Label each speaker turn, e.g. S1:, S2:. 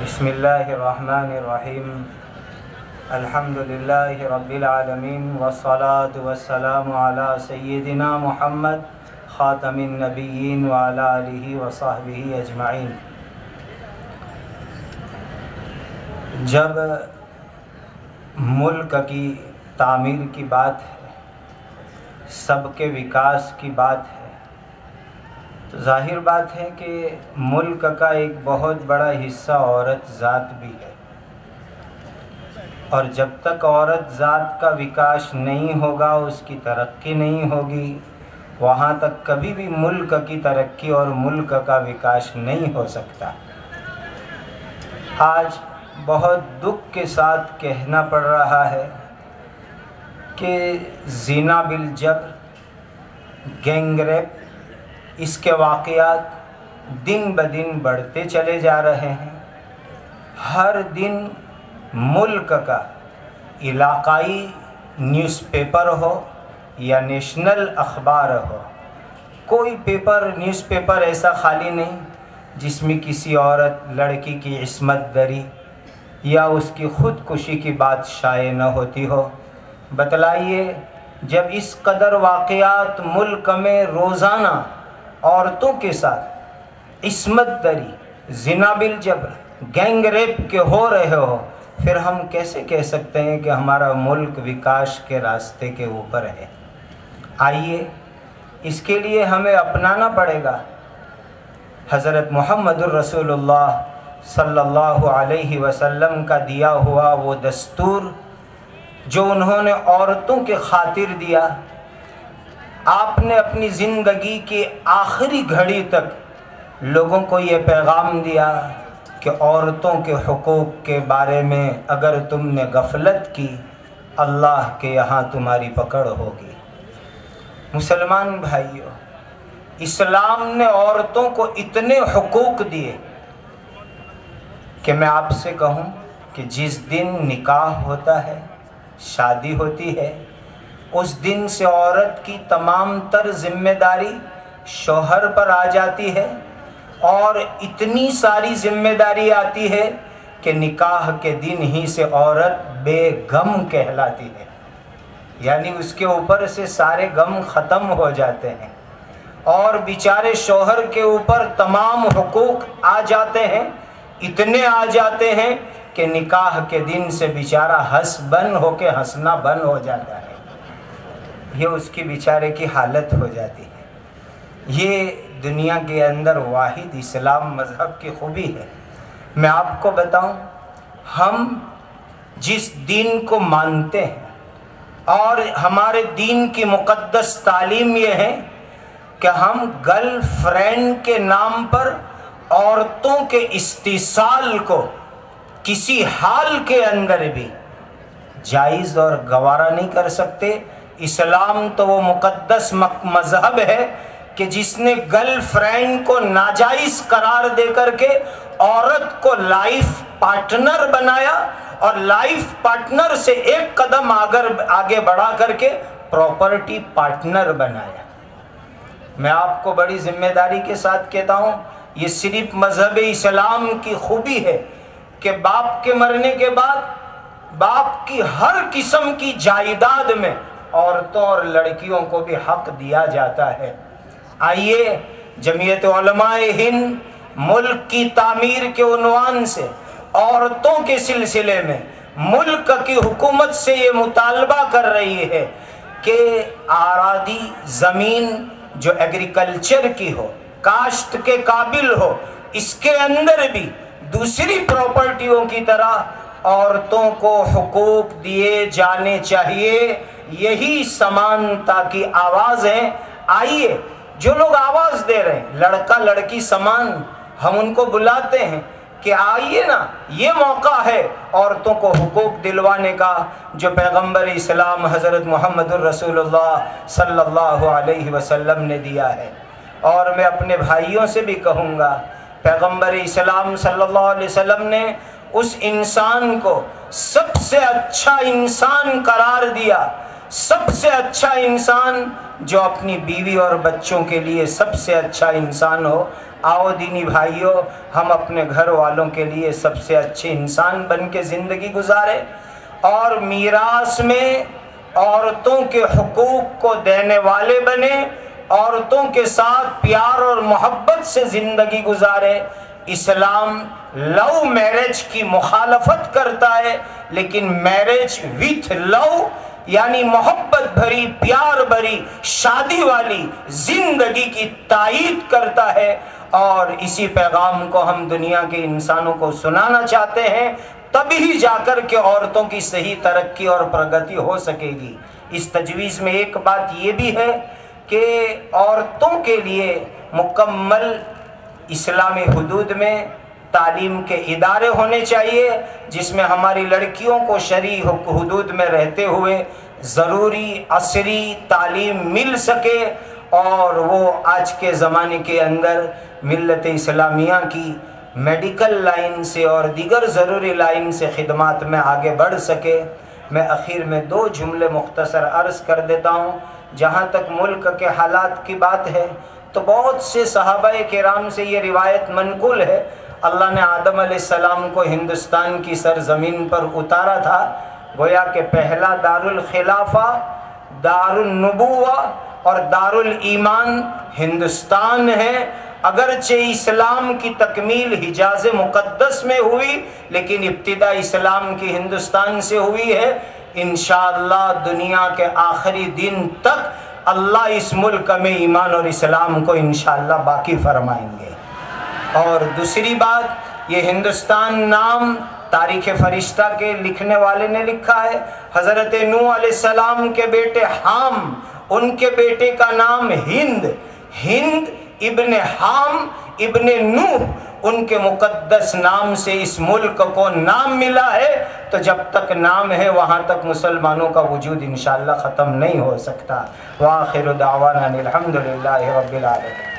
S1: بسم اللہ الرحمن الرحیم الحمد للہ رب العالمین والصلاة والسلام علی سیدنا محمد خاتم النبیین وعلی آلہ وصحبہ اجمعین۔ جب ملک کی تعمیر کی بات ہے، سب کے وکاس کی بات ہے، تو ظاہر بات ہے کہ ملک کا ایک بہت بڑا حصہ عورت ذات بھی ہے، اور جب تک عورت ذات کا وکاس نہیں ہوگا، اس کی ترقی نہیں ہوگی، وہاں تک کبھی بھی ملک کی ترقی اور ملک کا وکاس نہیں ہو سکتا۔ آج بہت دکھ کے ساتھ کہنا پڑ رہا ہے کہ زنا بالجبر، گینگ ریپ، اس کے واقعات دن بدن بڑھتے چلے جا رہے ہیں۔ ہر دن ملک کا علاقائی نیوز پیپر ہو یا نیشنل اخبار ہو، کوئی پیپر نیوز پیپر ایسا خالی نہیں جس میں کسی عورت لڑکی کی عصمت دری یا اس کی خودکشی کی بات شائع نہ ہوتی ہو۔ بتلائیے، جب اس قدر واقعات ملک میں روزانہ عورتوں کے ساتھ عصمت دری، زنا بالجبر، گینگ ریپ کے ہو رہے ہو، پھر ہم کیسے کہہ سکتے ہیں کہ ہمارا ملک وکاس کے راستے کے اوپر ہے؟ آئیے، اس کے لیے ہمیں اپنانا پڑے گا حضرت محمد الرسول اللہ صلی اللہ علیہ وسلم کا دیا ہوا وہ دستور جو انہوں نے عورتوں کے خاطر دیا۔ آپ نے اپنی زندگی کی آخری گھڑی تک لوگوں کو یہ پیغام دیا کہ عورتوں کے حقوق کے بارے میں اگر تم نے غفلت کی، اللہ کے یہاں تمہاری پکڑ ہوگی۔ مسلمان بھائیوں، اسلام نے عورتوں کو اتنے حقوق دیے کہ میں آپ سے کہوں کہ جس دن نکاح ہوتا ہے، شادی ہوتی ہے، اس دن سے عورت کی تمام تر ذمہ داری شوہر پر آ جاتی ہے، اور اتنی ساری ذمہ داری آتی ہے کہ نکاح کے دن ہی سے عورت بے غم کہلاتی ہے، یعنی اس کے اوپر سے سارے غم ختم ہو جاتے ہیں، اور بیچارے شوہر کے اوپر تمام حقوق آ جاتے ہیں، اتنے آ جاتے ہیں کہ نکاح کے دن سے بیچارہ ہنس بن ہو کے ہنسنا بند ہو جاتا ہے۔ یہ اس کی بیچارے کی حالت ہو جاتی ہے۔ یہ دنیا کے اندر واحد اسلام مذہب کی خوبی ہے۔ میں آپ کو بتاؤں، ہم جس دین کو مانتے ہیں اور ہمارے دین کی مقدس تعلیم یہ ہے کہ ہم گرل فرینڈ کے نام پر عورتوں کے استحصال کو کسی حال کے اندر بھی جائز اور گوارا نہیں کر سکتے۔ اسلام تو وہ مقدس مذہب ہے کہ جس نے گرل فرینڈ کو ناجائز قرار دے کر کے عورت کو لائف پارٹنر بنایا، اور لائف پارٹنر سے ایک قدم آگے بڑھا کر کے پراپرٹی پارٹنر بنایا۔ میں آپ کو بڑی ذمہ داری کے ساتھ کہتا ہوں، یہ صرف مذہب اسلام کی خوبی ہے کہ باپ کے مرنے کے بعد باپ کی ہر قسم کی جائیداد میں عورتوں اور لڑکیوں کو بھی حق دیا جاتا ہے۔ آئیے، جمعیت علماء ہند ملک کی تعمیر کے عنوان سے عورتوں کے سلسلے میں ملک کی حکومت سے یہ مطالبہ کر رہی ہے کہ آرادی زمین جو ایگریکلچر کی ہو، کاشت کے قابل ہو، اس کے اندر بھی دوسری پراپرٹیوں کی طرح عورتوں کو حقوق دیے جانے چاہیے۔ یہی سمانتا کی آواز ہے۔ آئیے، جو لوگ آواز دے رہے ہیں لڑکا لڑکی سمان، ہم ان کو بلاتے ہیں کہ آئیے نا، یہ موقع ہے عورتوں کو حقوق دلوانے کا جو پیغمبر اسلام حضرت محمد الرسول اللہ صلی اللہ علیہ وسلم نے دیا ہے۔ اور میں اپنے بھائیوں سے بھی کہوں گا، پیغمبر اسلام صلی اللہ علیہ وسلم نے اس انسان کو سب سے اچھا انسان قرار دیا، سب سے اچھا انسان جو اپنی بیوی اور بچوں کے لیے سب سے اچھا انسان ہو۔ آؤ دینی بھائیوں، ہم اپنے گھر والوں کے لیے سب سے اچھے انسان بن کے زندگی گزارے، اور میراث میں عورتوں کے حقوق کو دینے والے بنے، عورتوں کے ساتھ پیار اور محبت سے زندگی گزارے۔ اسلام لو میرج کی مخالفت کرتا ہے، لیکن میرج وتھ لو یعنی محبت بھری، پیار بھری، شادی والی زندگی کی تائید کرتا ہے، اور اسی پیغام کو ہم دنیا کے انسانوں کو سنانا چاہتے ہیں، تبھی جا کر کے عورتوں کی صحیح ترقی اور پرگتی ہو سکے گی۔ اس تجویز میں ایک بات یہ بھی ہے کہ عورتوں کے لیے مکمل اسلامی حدود میں تعلیم کے ادارے ہونے چاہیے، جس میں ہماری لڑکیوں کو شرعی حدود میں رہتے ہوئے ضروری عصری تعلیم مل سکے، اور وہ آج کے زمانے کے اندر ملت اسلامیہ کی میڈیکل لائن سے اور دیگر ضروری لائن سے خدمات میں آگے بڑھ سکے۔ میں اخیر میں 2 جملے مختصر عرض کر دیتا ہوں۔ جہاں تک ملک کے حالات کی بات ہے تو بہت سے صحابہ کرام سے یہ روایت منقول ہے، اللہ نے آدم علیہ السلام کو ہندوستان کی سرزمین پر اتارا تھا، گویا کہ پہلا دارالخلافہ، دارالنبوہ اور دارالایمان ہندوستان ہے۔ اگرچہ اسلام کی تکمیل حجاز مقدس میں ہوئی، لیکن ابتدا اسلام کی ہندوستان سے ہوئی ہے۔ انشاءاللہ دنیا کے آخری دن تک اللہ اس ملک میں ایمان اور اسلام کو انشاءاللہ باقی فرمائیں گے۔ اور دوسری بات، یہ ہندوستان نام تاریخ فرشتہ کے لکھنے والے نے لکھا ہے۔ حضرت نوح علیہ السلام کے بیٹے حام، ان کے بیٹے کا نام ہند، ہند ابن حام ابن نوح، ان کے مقدس نام سے اس ملک کو نام ملا ہے۔ تو جب تک نام ہے وہاں تک مسلمانوں کا وجود انشاءاللہ ختم نہیں ہو سکتا۔ وآخر دعوانا الحمدللہ رب العالمین۔